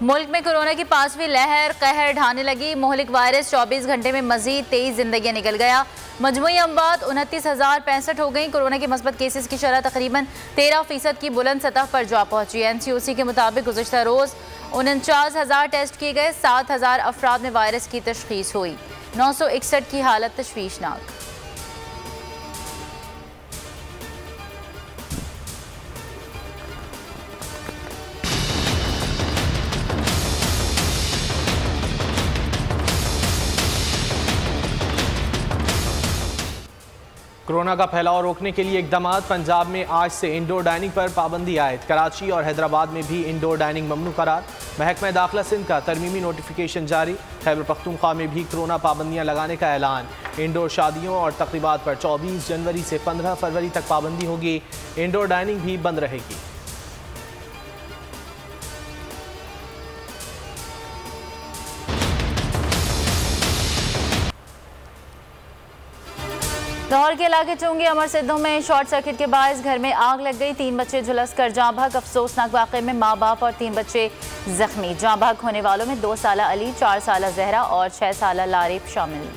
मुल्क में कोरोना की 5वीं लहर कहर ढाने लगी। मोहलिक वायरस 24 घंटे में मजीद 23 जिंदगियां निकल गया। मजमूई अमवात 29,065 हो गई। कोरोना के मस्बत केसेस की शरह तकरीबन 13% की बुलंद सतह पर जा पहुंची। NCOC के मुताबिक गुज़श्ता रोज़ 49,000 टेस्ट किए गए। 7,000 अफराद में वायरस की तशखीस हुई। 961 की हालत तशवीशनाक। कोरोना का फैलाव रोकने के लिए इकदाम। पंजाब में आज से इंडोर डाइनिंग पर पाबंदी आयद। कराची और हैदराबाद में भी इंडोर डाइनिंग ममनू करार। महकमा दाखिला सिंध का तरमीमी नोटिफिकेशन जारी। खैबर पख्तूनख्वा में भी कोरोना पाबंदियां लगाने का ऐलान। इंडोर शादियों और तकरीबात पर 24 जनवरी से 15 फरवरी तक पाबंदी होगी। इंडोर डाइनिंग भी बंद रहेगी। लाहौर के इलाके चुंगी अमर सिद्धों में शॉर्ट सर्किट के बायस घर में आग लग गई। 3 बच्चे झुलस कर जाँ बहक। अफसोसनाक वाक़े में माँ बाप और 3 बच्चे जख्मी। जाँ बहक होने वालों में 2 साला अली, 4 साला जहरा और 6 साला लारिफ शामिल।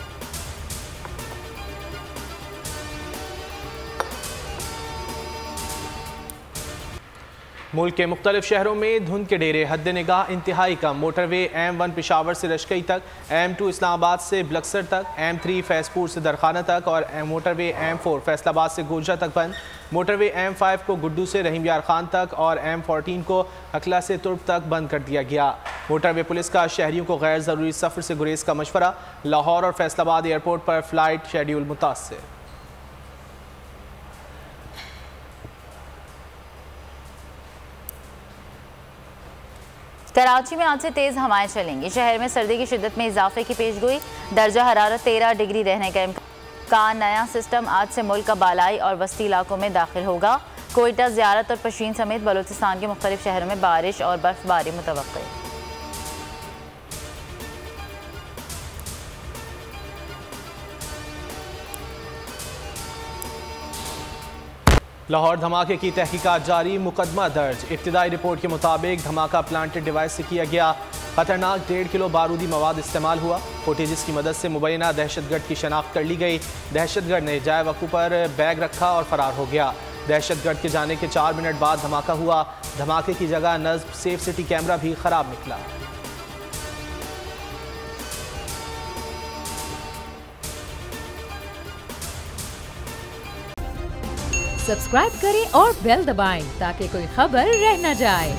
मुल्क के मुख्तलिफ शहरों में धुंध के डेरे। हद निगाह इंतहाई कम। मोटरवे M1 पेशावर से रशकई तक, M2 इस्लामाबाद से बलक्सर तक, M3 फैजपुर से दरखाना तक और मोटरवे M4 फैसलाबाद से गोलजा तक बंद। मोटरवे M5 को गुड्डू से रहीम यार खान तक और M14 को अखला से तुर्ब तक बंद कर दिया गया। मोटरवे पुलिस का शहरियों को गैर ज़रूरी सफ़र से गुरेज का मशवरा। लाहौर और फैसलाबाद एयरपोर्ट पर फ़्लाइट शेड्यूल मुतासर। कराची में आज से तेज़ हवाएं चलेंगी। शहर में सर्दी की शिद्दत में इजाफे की पेशगोई। दर्जा हरारत 13 डिग्री रहने का इम्कान। नया सिस्टम आज से मुल्क का बालाई और वस्ती इलाकों में दाखिल होगा। कोयटा, ज़ियारत और पशीन समेत बलूचिस्तान के मुख्तलिफ शहरों में बारिश और बर्फबारी मुतवक्किल। लाहौर धमाके की तहकीकात जारी। मुकदमा दर्ज। इब्तिदाई रिपोर्ट के मुताबिक धमाका प्लांटेड डिवाइस से किया गया। खतरनाक 1.5 किलो बारूदी मवाद इस्तेमाल हुआ। फुटेजेस की मदद से मुबैना दहशतगर्द की शनाख्त कर ली गई। दहशतगर्द ने जाए वक़ू पर बैग रखा और फरार हो गया। दहशतगर्द के जाने के 4 मिनट बाद धमाका हुआ। धमाके की जगह नस्ब सेफ सिटी कैमरा भी खराब निकला। सब्सक्राइब करें और बेल दबाएं ताकि कोई खबर रह न जाए।